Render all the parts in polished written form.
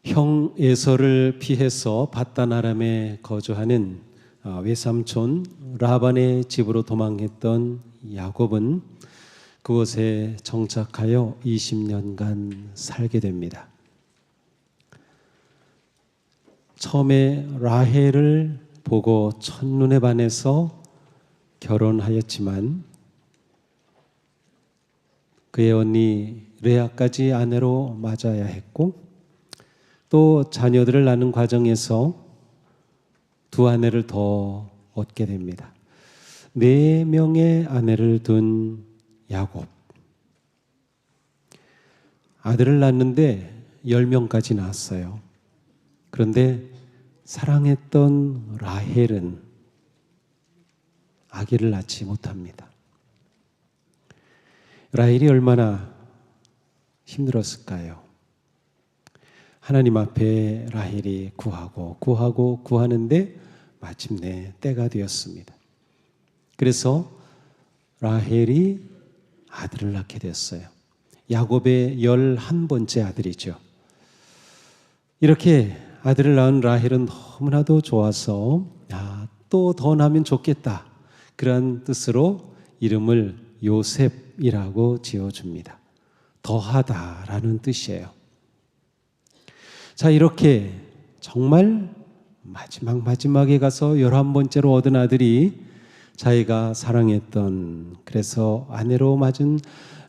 형 에서를 피해서 바단 아람에 거주하는 외삼촌 라반의 집으로 도망했던 야곱은 그곳에 정착하여 20년간 살게 됩니다. 처음에 라헬을 보고 첫눈에 반해서 결혼하였지만 그의 언니 레아까지 아내로 맞아야 했고 또 자녀들을 낳는 과정에서 두 아내를 더 얻게 됩니다. 4명의 아내를 둔 야곱. 아들을 낳는데 10명까지 낳았어요. 그런데 사랑했던 라헬은 아기를 낳지 못합니다. 라헬이 얼마나 힘들었을까요? 하나님 앞에 라헬이 구하는데 마침내 때가 되었습니다. 그래서 라헬이 아들을 낳게 됐어요. 야곱의 11번째 아들이죠. 이렇게 아들을 낳은 라헬은 너무나도 좋아서 또 더 나면 좋겠다. 그러한 뜻으로 이름을 요셉이라고 지어줍니다. 더하다라는 뜻이에요. 자, 이렇게 정말 마지막에 가서 11번째로 얻은 아들이 자기가 사랑했던 그래서 아내로 맞은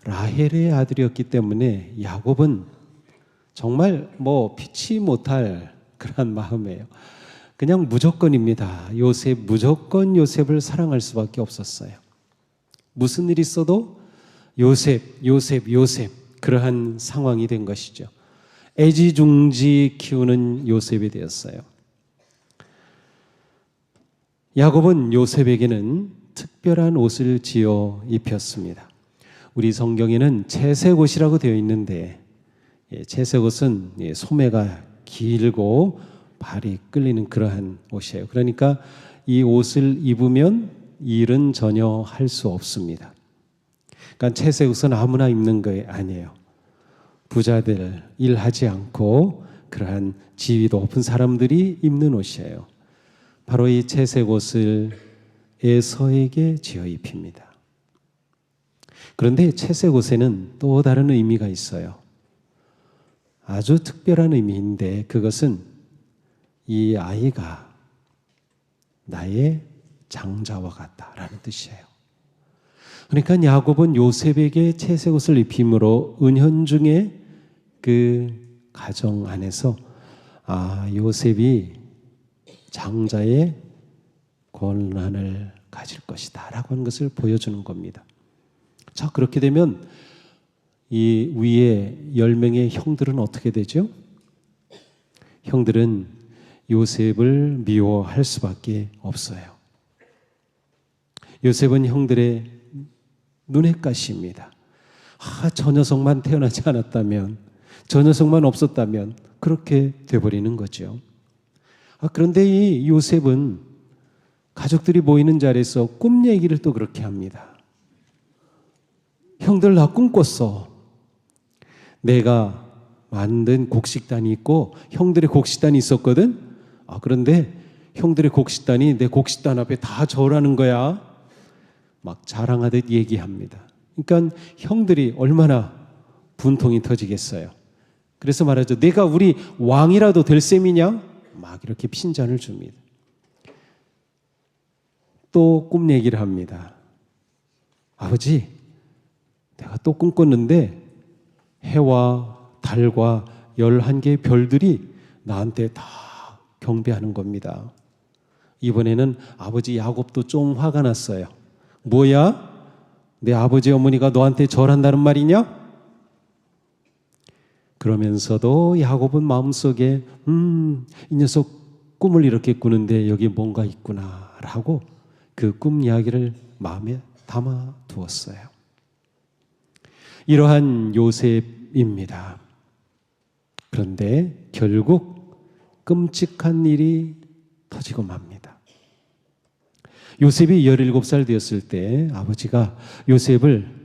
라헬의 아들이었기 때문에 야곱은 정말 피치 못할 그런 마음이에요. 그냥 무조건입니다. 무조건 요셉을 사랑할 수밖에 없었어요. 무슨 일이 있어도 요셉 그러한 상황이 된 것이죠. 애지중지 키우는 요셉이 되었어요. 야곱은 요셉에게는 특별한 옷을 지어 입혔습니다. 우리 성경에는 채색옷이라고 되어 있는데 채색옷은 소매가 길고 발이 끌리는 그러한 옷이에요. 그러니까 이 옷을 입으면 일은 전혀 할 수 없습니다. 그러니까 채색옷은 아무나 입는 게 아니에요. 부자들, 일하지 않고 그러한 지위 높은 사람들이 입는 옷이에요. 바로 이 채색옷을 에서에게 지어 입힙니다. 그런데 채색옷에는 또 다른 의미가 있어요. 아주 특별한 의미인데 그것은 이 아이가 나의 장자와 같다라는 뜻이에요. 그러니까 야곱은 요셉에게 채색옷을 입힘으로 은연중에 그 가정 안에서 요셉이 장자의 권한을 가질 것이다 라고 하는 것을 보여주는 겁니다. 자, 그렇게 되면 이 위에 10명의 형들은 어떻게 되죠? 형들은 요셉을 미워할 수밖에 없어요. 요셉은 형들의 눈엣가시입니다. 저 녀석만 태어나지 않았다면, 저 녀석만 없었다면 그렇게 돼버리는 거죠. 그런데 이 요셉은 가족들이 모이는 자리에서 꿈 얘기를 또 그렇게 합니다. 형들 나 꿈 꿨어. 내가 만든 곡식단이 있고 형들의 곡식단이 있었거든. 그런데 형들의 곡식단이 내 곡식단 앞에 다 절하는 거야. 막 자랑하듯 얘기합니다. 그러니까 형들이 얼마나 분통이 터지겠어요. 그래서 말하죠. 내가 우리 왕이라도 될 셈이냐? 막 이렇게 핀잔을 줍니다. 또 꿈 얘기를 합니다. 아버지, 내가 또 꿈 꿨는데 해와 달과 11개의 별들이 나한테 다 경배하는 겁니다. 이번에는 아버지 야곱도 좀 화가 났어요. 뭐야? 내 아버지 어머니가 너한테 절한다는 말이냐? 그러면서도 야곱은 마음속에 이 녀석 꿈을 이렇게 꾸는데 여기 뭔가 있구나 라고 그 꿈 이야기를 마음에 담아 두었어요. 이러한 요셉입니다. 그런데 결국 끔찍한 일이 터지고 맙니다. 요셉이 17살 되었을 때 아버지가 요셉을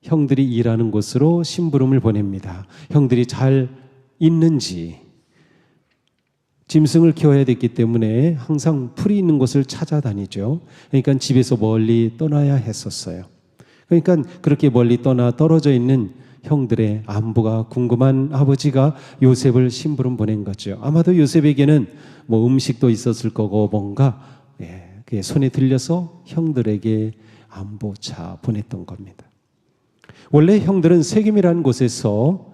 형들이 일하는 곳으로 심부름을 보냅니다. 형들이 잘 있는지 짐승을 키워야 됐기 때문에 항상 풀이 있는 곳을 찾아다니죠. 그러니까 집에서 멀리 떠나야 했었어요. 그러니까 그렇게 멀리 떠나 떨어져 있는 형들의 안부가 궁금한 아버지가 요셉을 심부름 보낸 거죠. 아마도 요셉에게는 뭐 음식도 있었을 거고 뭔가 그게 손에 들려서 형들에게 안부차 보냈던 겁니다. 원래 형들은 세겜이라는 곳에서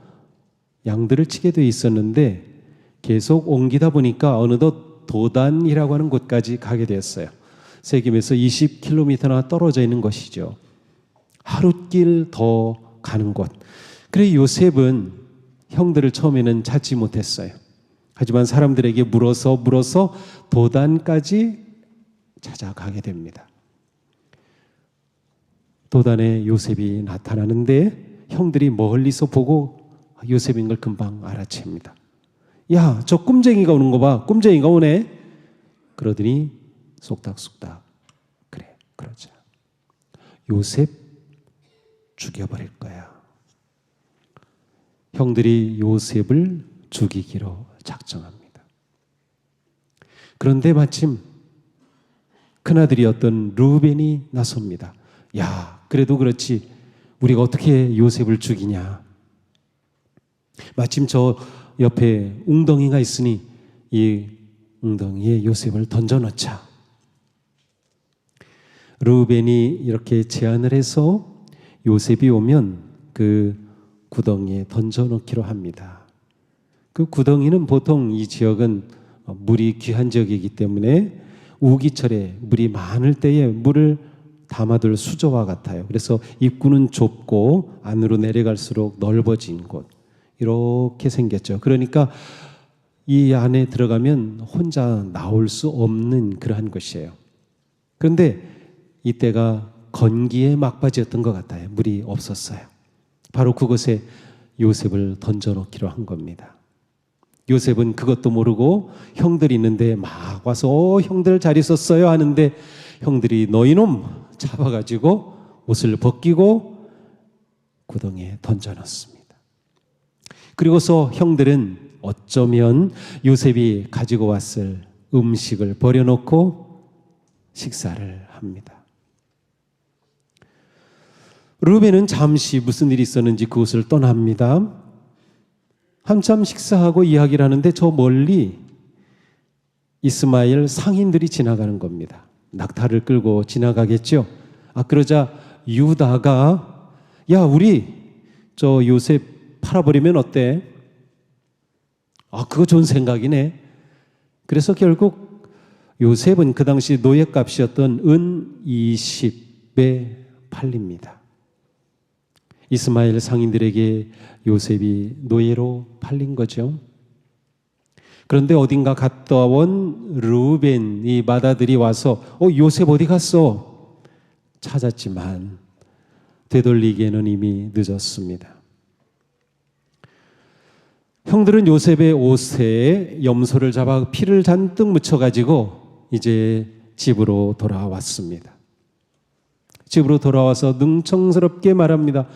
양들을 치게 돼 있었는데 계속 옮기다 보니까 어느덧 도단이라고 하는 곳까지 가게 되었어요. 세겜에서 20km나 떨어져 있는 것이죠. 하룻길 더 가는 곳. 그래 요셉은 형들을 처음에는 찾지 못했어요. 하지만 사람들에게 물어서 도단까지 찾아가게 됩니다. 도단에 요셉이 나타나는데 형들이 멀리서 보고 요셉인 걸 금방 알아챕니다. 야, 저 꿈쟁이가 오는 거 봐. 꿈쟁이가 오네. 그러더니 쏙닥쏙닥. 그래, 그러자. 요셉 죽여버릴 거야. 형들이 요셉을 죽이기로 작정합니다. 그런데 마침 큰아들이었던 르우벤이 나섭니다. 야, 그래도 그렇지. 우리가 어떻게 요셉을 죽이냐. 마침 저 옆에 웅덩이가 있으니 이 웅덩이에 요셉을 던져넣자. 르우벤이 이렇게 제안을 해서 요셉이 오면 그 구덩이에 던져넣기로 합니다. 그 구덩이는 보통 이 지역은 물이 귀한 지역이기 때문에 우기철에 물이 많을 때에 물을 담아둘 수조와 같아요. 그래서 입구는 좁고 안으로 내려갈수록 넓어진 곳. 이렇게 생겼죠. 그러니까 이 안에 들어가면 혼자 나올 수 없는 그러한 것이에요. 그런데 이때가 건기의 막바지였던 것 같아요. 물이 없었어요. 바로 그곳에 요셉을 던져놓기로 한 겁니다. 요셉은 그것도 모르고 형들이 있는데 막 와서 형들 잘 있었어요 하는데 형들이 너희놈 잡아가지고 옷을 벗기고 구덩이에 던져놨습니다. 그리고서 형들은 어쩌면 요셉이 가지고 왔을 음식을 버려놓고 식사를 합니다. 르우벤은 잠시 무슨 일이 있었는지 그곳을 떠납니다. 한참 식사하고 이야기를 하는데 저 멀리 이스마엘 상인들이 지나가는 겁니다. 낙타를 끌고 지나가겠죠. 그러자 유다가 야 우리 저 요셉 팔아버리면 어때? 그거 좋은 생각이네. 그래서 결국 요셉은 그 당시 노예값이었던 은 20배 팔립니다. 이스마엘 상인들에게 요셉이 노예로 팔린 거죠. 그런데 어딘가 갔다 온 르우벤 이 맏아들이 와서 요셉 어디 갔어? 찾았지만 되돌리기에는 이미 늦었습니다. 형들은 요셉의 옷에 염소를 잡아 피를 잔뜩 묻혀가지고 이제 집으로 돌아왔습니다. 집으로 돌아와서 능청스럽게 말합니다.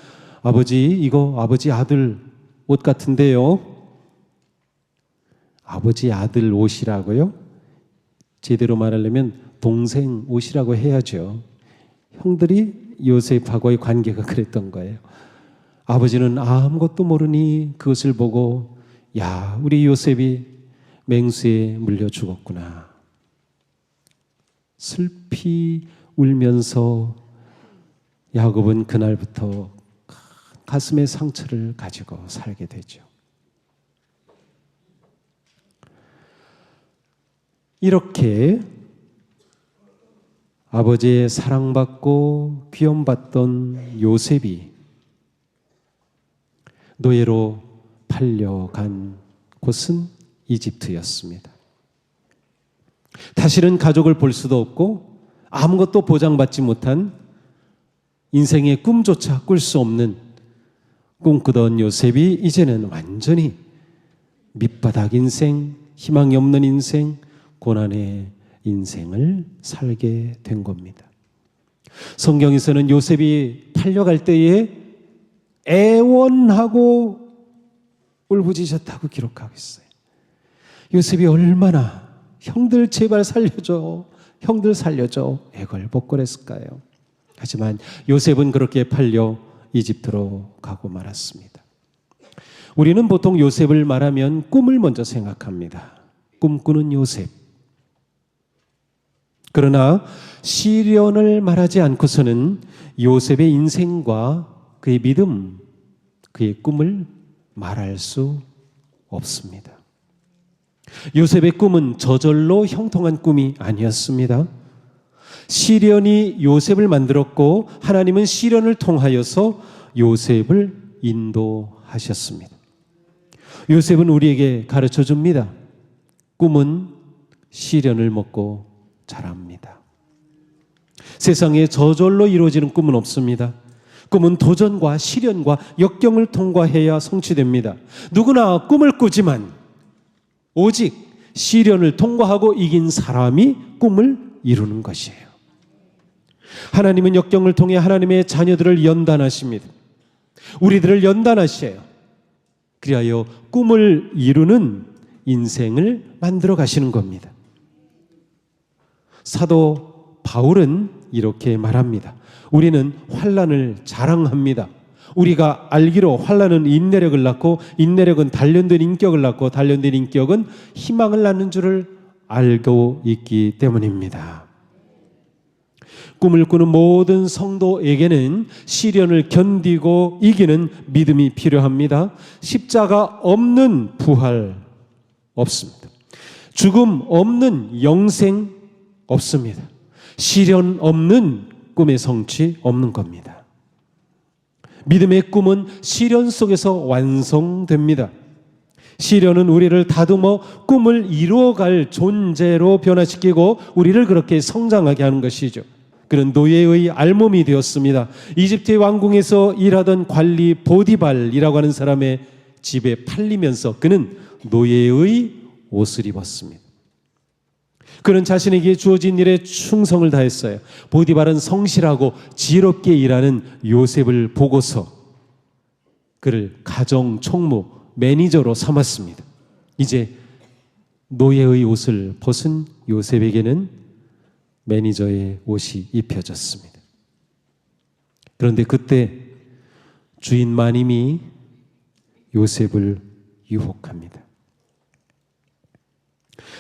아버지, 이거 아버지 아들 옷 같은데요. 아버지 아들 옷이라고요? 제대로 말하려면 동생 옷이라고 해야죠. 형들이 요셉하고의 관계가 그랬던 거예요. 아버지는 아무것도 모르니 그것을 보고 야, 우리 요셉이 맹수에 물려 죽었구나. 슬피 울면서 야곱은 그날부터 가슴의 상처를 가지고 살게 되죠. 이렇게 아버지의 사랑받고 귀염받던 요셉이 노예로 팔려간 곳은 이집트였습니다. 다시는 가족을 볼 수도 없고 아무것도 보장받지 못한 인생의 꿈조차 꿀 수 없는 꿈꾸던 요셉이 이제는 완전히 밑바닥 인생, 희망이 없는 인생, 고난의 인생을 살게 된 겁니다. 성경에서는 요셉이 팔려갈 때에 애원하고 울부짖었다고 기록하고 있어요. 요셉이 얼마나 형들 제발 살려줘, 형들 살려줘 애걸복걸했을까요? 하지만 요셉은 그렇게 팔려 이집트로 가고 말았습니다. 우리는 보통 요셉을 말하면 꿈을 먼저 생각합니다. 꿈꾸는 요셉. 그러나 시련을 말하지 않고서는 요셉의 인생과 그의 믿음, 그의 꿈을 말할 수 없습니다. 요셉의 꿈은 저절로 형통한 꿈이 아니었습니다. 시련이 요셉을 만들었고 하나님은 시련을 통하여서 요셉을 인도하셨습니다. 요셉은 우리에게 가르쳐 줍니다. 꿈은 시련을 먹고 자랍니다. 세상에 저절로 이루어지는 꿈은 없습니다. 꿈은 도전과 시련과 역경을 통과해야 성취됩니다. 누구나 꿈을 꾸지만 오직 시련을 통과하고 이긴 사람이 꿈을 이루는 것이에요. 하나님은 역경을 통해 하나님의 자녀들을 연단하십니다. 우리들을 연단하셔요. 그리하여 꿈을 이루는 인생을 만들어 가시는 겁니다. 사도 바울은 이렇게 말합니다. 우리는 환난을 자랑합니다. 우리가 알기로 환난은 인내력을 낳고 인내력은 단련된 인격을 낳고 단련된 인격은 희망을 낳는 줄을 알고 있기 때문입니다. 꿈을 꾸는 모든 성도에게는 시련을 견디고 이기는 믿음이 필요합니다. 십자가 없는 부활 없습니다. 죽음 없는 영생 없습니다. 시련 없는 꿈의 성취 없는 겁니다. 믿음의 꿈은 시련 속에서 완성됩니다. 시련은 우리를 다듬어 꿈을 이루어갈 존재로 변화시키고 우리를 그렇게 성장하게 하는 것이죠. 그는 노예의 알몸이 되었습니다. 이집트의 왕궁에서 일하던 관리 보디발이라고 하는 사람의 집에 팔리면서 그는 노예의 옷을 입었습니다. 그는 자신에게 주어진 일에 충성을 다했어요. 보디발은 성실하고 지혜롭게 일하는 요셉을 보고서 그를 가정 총무 매니저로 삼았습니다. 이제 노예의 옷을 벗은 요셉에게는 매니저의 옷이 입혀졌습니다. 그런데 그때 주인 마님이 요셉을 유혹합니다.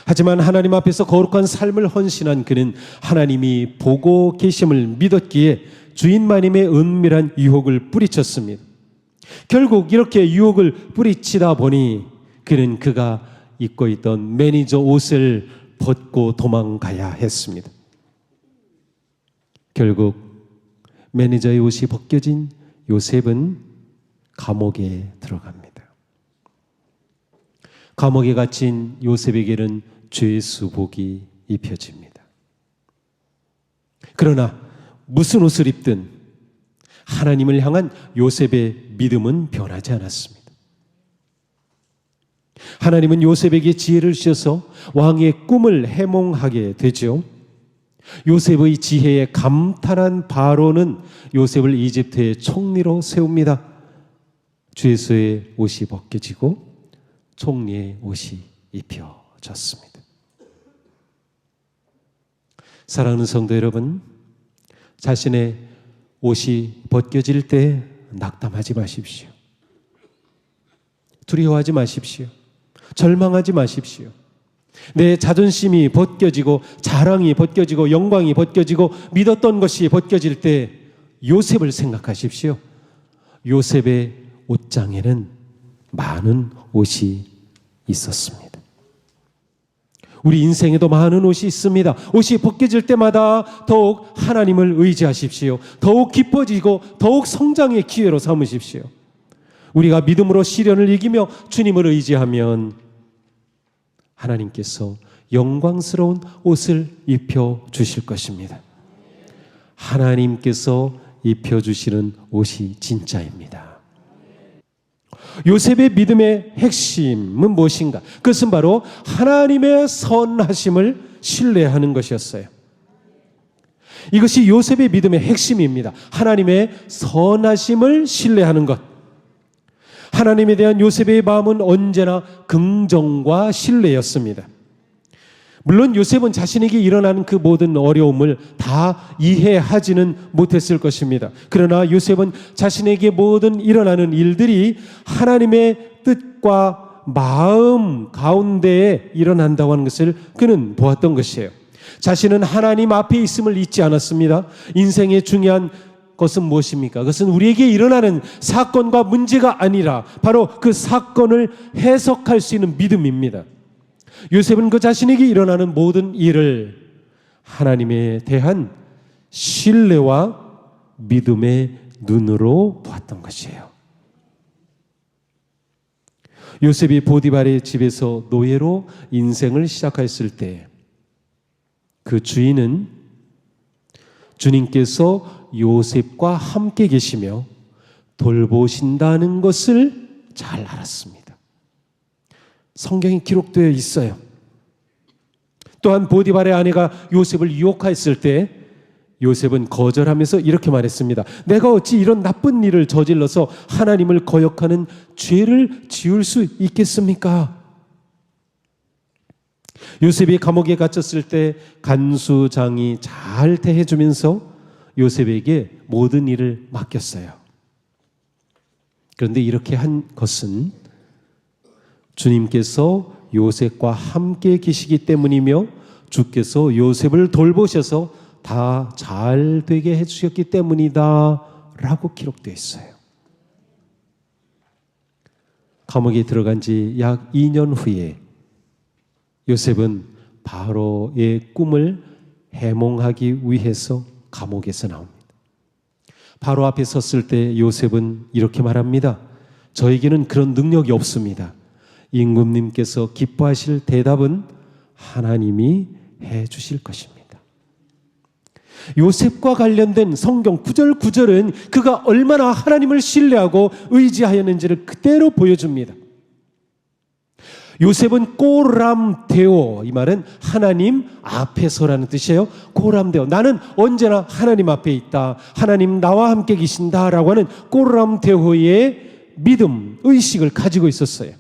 하지만 하나님 앞에서 거룩한 삶을 헌신한 그는 하나님이 보고 계심을 믿었기에 주인 마님의 은밀한 유혹을 뿌리쳤습니다. 결국 이렇게 유혹을 뿌리치다 보니 그는 그가 입고 있던 매니저 옷을 벗고 도망가야 했습니다. 결국 매니저의 옷이 벗겨진 요셉은 감옥에 들어갑니다. 감옥에 갇힌 요셉에게는 죄수복이 입혀집니다. 그러나 무슨 옷을 입든 하나님을 향한 요셉의 믿음은 변하지 않았습니다. 하나님은 요셉에게 지혜를 주셔서 왕의 꿈을 해몽하게 되죠. 요셉의 지혜에 감탄한 바로는 요셉을 이집트의 총리로 세웁니다. 죄수의 옷이 벗겨지고 총리의 옷이 입혀졌습니다. 사랑하는 성도 여러분, 자신의 옷이 벗겨질 때 낙담하지 마십시오. 두려워하지 마십시오. 절망하지 마십시오. 내 자존심이 벗겨지고 자랑이 벗겨지고 영광이 벗겨지고 믿었던 것이 벗겨질 때 요셉을 생각하십시오. 요셉의 옷장에는 많은 옷이 있었습니다. 우리 인생에도 많은 옷이 있습니다. 옷이 벗겨질 때마다 더욱 하나님을 의지하십시오. 더욱 깊어지고 더욱 성장의 기회로 삼으십시오. 우리가 믿음으로 시련을 이기며 주님을 의지하면 하나님께서 영광스러운 옷을 입혀주실 것입니다. 하나님께서 입혀주시는 옷이 진짜입니다. 요셉의 믿음의 핵심은 무엇인가? 그것은 바로 하나님의 선하심을 신뢰하는 것이었어요. 이것이 요셉의 믿음의 핵심입니다. 하나님의 선하심을 신뢰하는 것. 하나님에 대한 요셉의 마음은 언제나 긍정과 신뢰였습니다. 물론 요셉은 자신에게 일어나는 그 모든 어려움을 다 이해하지는 못했을 것입니다. 그러나 요셉은 자신에게 모든 일어나는 일들이 하나님의 뜻과 마음 가운데에 일어난다고 하는 것을 그는 보았던 것이에요. 자신은 하나님 앞에 있음을 잊지 않았습니다. 인생의 중요한 것은 무엇입니까? 그것은 우리에게 일어나는 사건과 문제가 아니라 바로 그 사건을 해석할 수 있는 믿음입니다. 요셉은 그 자신에게 일어나는 모든 일을 하나님에 대한 신뢰와 믿음의 눈으로 보았던 것이에요. 요셉이 보디발의 집에서 노예로 인생을 시작했을 때 그 주인은 주님께서 요셉과 함께 계시며 돌보신다는 것을 잘 알았습니다. 성경에 기록되어 있어요. 또한 보디발의 아내가 요셉을 유혹했을 때 요셉은 거절하면서 이렇게 말했습니다. 내가 어찌 이런 나쁜 일을 저질러서 하나님을 거역하는 죄를 지을 수 있겠습니까? 요셉이 감옥에 갇혔을 때 간수장이 잘 대해주면서 요셉에게 모든 일을 맡겼어요. 그런데 이렇게 한 것은 주님께서 요셉과 함께 계시기 때문이며 주께서 요셉을 돌보셔서 다 잘 되게 해주셨기 때문이다 라고 기록되어 있어요. 감옥에 들어간 지 약 2년 후에 요셉은 바로의 꿈을 해몽하기 위해서 감옥에서 나옵니다. 바로 앞에 섰을 때 요셉은 이렇게 말합니다. 저에게는 그런 능력이 없습니다. 임금님께서 기뻐하실 대답은 하나님이 해 주실 것입니다. 요셉과 관련된 성경 구절구절은 그가 얼마나 하나님을 신뢰하고 의지하였는지를 그대로 보여줍니다. 요셉은 꼬람데오, 이 말은 하나님 앞에서라는 뜻이에요. 꼬람데오, 나는 언제나 하나님 앞에 있다, 하나님 나와 함께 계신다라고 하는 꼬람데오의 믿음, 의식을 가지고 있었어요.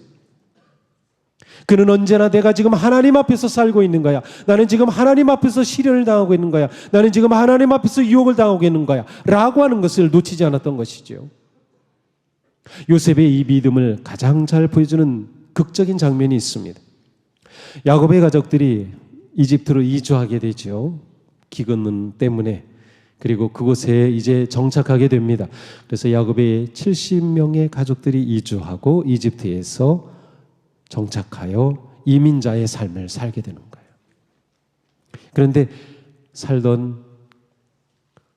그는 언제나 내가 지금 하나님 앞에서 살고 있는 거야, 나는 지금 하나님 앞에서 시련을 당하고 있는 거야, 나는 지금 하나님 앞에서 유혹을 당하고 있는 거야 라고 하는 것을 놓치지 않았던 것이죠. 요셉의 이 믿음을 가장 잘 보여주는 극적인 장면이 있습니다. 야곱의 가족들이 이집트로 이주하게 되죠. 기근 때문에. 그리고 그곳에 이제 정착하게 됩니다. 그래서 야곱의 70명의 가족들이 이주하고 이집트에서 정착하여 이민자의 삶을 살게 되는 거예요. 그런데 살던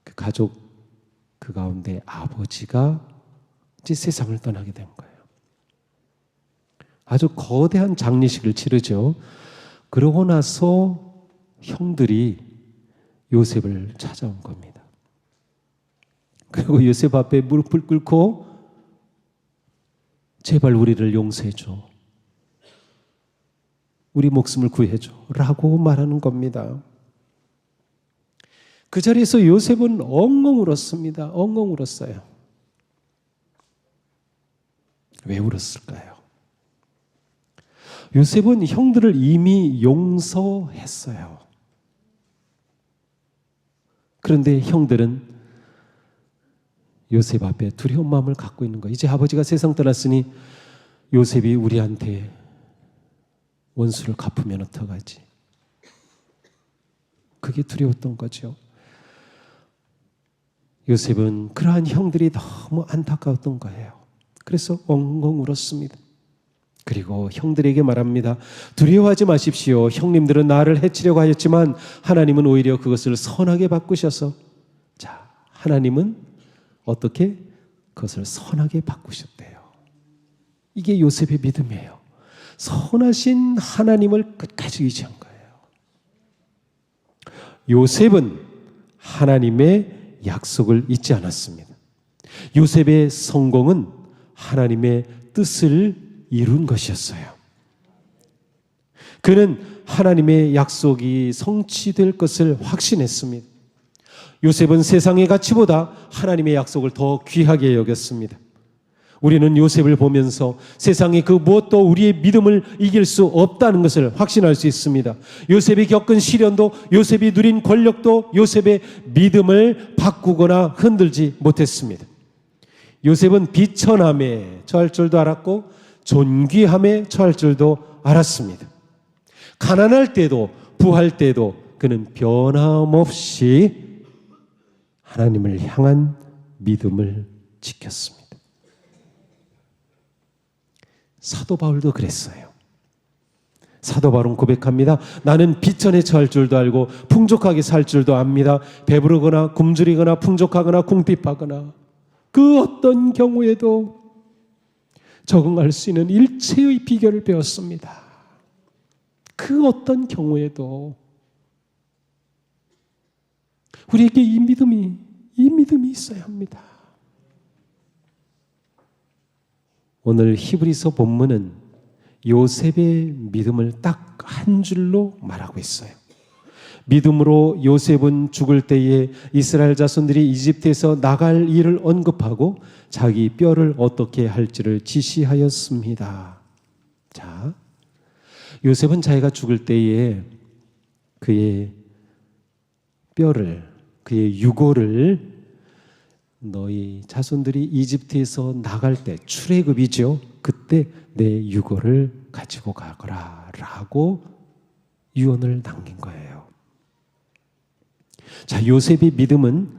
그 가족 그 가운데 아버지가 이제 세상을 떠나게 된 거예요. 아주 거대한 장례식을 치르죠. 그러고 나서 형들이 요셉을 찾아온 겁니다. 그리고 요셉 앞에 무릎을 꿇고 제발 우리를 용서해줘, 우리 목숨을 구해줘 라고 말하는 겁니다. 그 자리에서 요셉은 엉엉 울었습니다. 엉엉 울었어요. 왜 울었을까요? 요셉은 형들을 이미 용서했어요. 그런데 형들은 요셉 앞에 두려운 마음을 갖고 있는 거예요. 이제 아버지가 세상 떠났으니 요셉이 우리한테 원수를 갚으면 어떡하지? 그게 두려웠던 거죠. 요셉은 그러한 형들이 너무 안타까웠던 거예요. 그래서 엉엉 울었습니다. 그리고 형들에게 말합니다. 두려워하지 마십시오. 형님들은 나를 해치려고 하였지만 하나님은 오히려 그것을 선하게 바꾸셔서, 자, 하나님은 어떻게 그것을 선하게 바꾸셨대요. 이게 요셉의 믿음이에요. 선하신 하나님을 끝까지 의지한 거예요. 요셉은 하나님의 약속을 잊지 않았습니다. 요셉의 성공은 하나님의 뜻을 이룬 것이었어요. 그는 하나님의 약속이 성취될 것을 확신했습니다. 요셉은 세상의 가치보다 하나님의 약속을 더 귀하게 여겼습니다. 우리는 요셉을 보면서 세상의 그 무엇도 우리의 믿음을 이길 수 없다는 것을 확신할 수 있습니다. 요셉이 겪은 시련도, 요셉이 누린 권력도 요셉의 믿음을 바꾸거나 흔들지 못했습니다. 요셉은 비천함에 처할 줄도 알았고 존귀함에 처할 줄도 알았습니다. 가난할 때도 부할 때도 그는 변함없이 하나님을 향한 믿음을 지켰습니다. 사도 바울도 그랬어요. 사도 바울은 고백합니다. 나는 비천에 처할 줄도 알고 풍족하게 살 줄도 압니다. 배부르거나 굶주리거나 풍족하거나 궁핍하거나 그 어떤 경우에도 적응할 수 있는 일체의 비결을 배웠습니다. 그 어떤 경우에도 우리에게 이 믿음이 있어야 합니다. 오늘 히브리서 본문은 요셉의 믿음을 딱 한 줄로 말하고 있어요. 믿음으로 요셉은 죽을 때에 이스라엘 자손들이 이집트에서 나갈 일을 언급하고 자기 뼈를 어떻게 할지를 지시하였습니다. 자, 요셉은 자기가 죽을 때에 그의 뼈를, 그의 유골을 너희 자손들이 이집트에서 나갈 때, 출애굽이죠. 그때 내 유골을 가지고 가거라 라고 유언을 남긴 거예요. 자, 요셉의 믿음은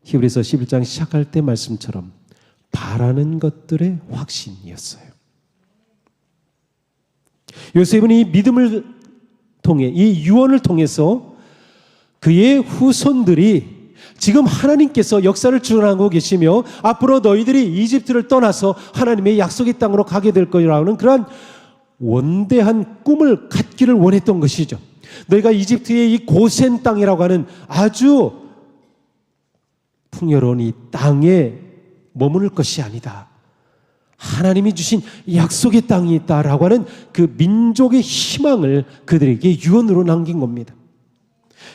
히브리서 11장 시작할 때 말씀처럼 바라는 것들의 확신이었어요. 요셉은 이 믿음을 통해, 이 유언을 통해서 그의 후손들이 지금 하나님께서 역사를 주관하고 계시며 앞으로 너희들이 이집트를 떠나서 하나님의 약속의 땅으로 가게 될 거라는 그러한 원대한 꿈을 갖기를 원했던 것이죠. 너희가 이집트의 이 고센 땅이라고 하는 아주 풍요로운 이 땅에 머무를 것이 아니다. 하나님이 주신 약속의 땅이 있다라고 하는 그 민족의 희망을 그들에게 유언으로 남긴 겁니다.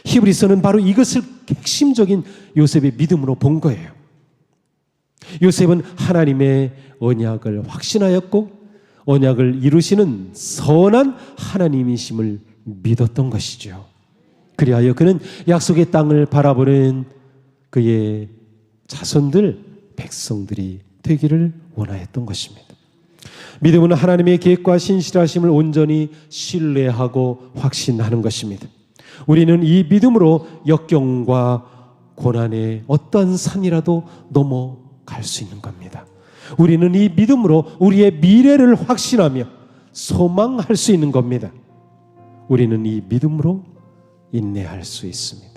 히브리서는 바로 이것을 핵심적인 요셉의 믿음으로 본 거예요. 요셉은 하나님의 언약을 확신하였고 언약을 이루시는 선한 하나님이심을 믿었던 것이죠. 그리하여 그는 약속의 땅을 바라보는 그의 자손들, 백성들이 되기를 원하였던 것입니다. 믿음은 하나님의 계획과 신실하심을 온전히 신뢰하고 확신하는 것입니다. 우리는 이 믿음으로 역경과 고난의 어떠한 산이라도 넘어갈 수 있는 겁니다. 우리는 이 믿음으로 우리의 미래를 확신하며 소망할 수 있는 겁니다. 우리는 이 믿음으로 인내할 수 있습니다.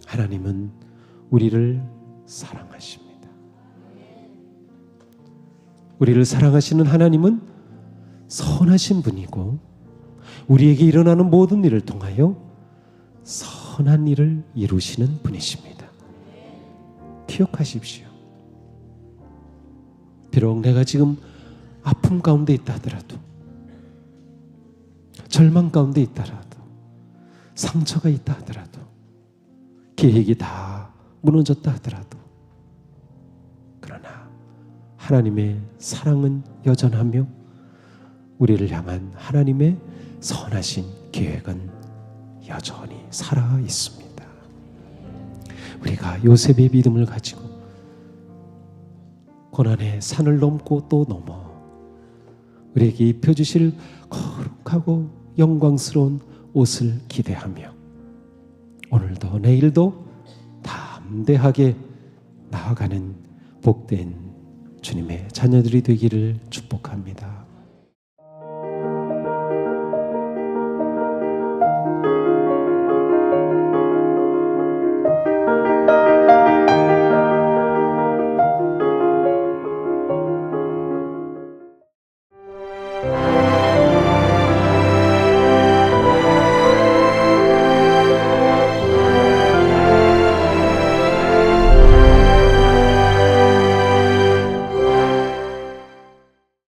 하나님은 우리를 사랑하십니다. 우리를 사랑하시는 하나님은 선하신 분이고 우리에게 일어나는 모든 일을 통하여 선한 일을 이루시는 분이십니다. 기억하십시오. 비록 내가 지금 아픔 가운데 있다 하더라도, 절망 가운데 있다 하더라도, 상처가 있다 하더라도, 계획이 다 무너졌다 하더라도, 그러나 하나님의 사랑은 여전하며 우리를 향한 하나님의 선하신 계획은 여전히 살아 있습니다. 우리가 요셉의 믿음을 가지고 고난의 산을 넘고 또 넘어 우리에게 입혀주실 거룩하고 영광스러운 옷을 기대하며 오늘도 내일도 담대하게 나아가는 복된 주님의 자녀들이 되기를 축복합니다.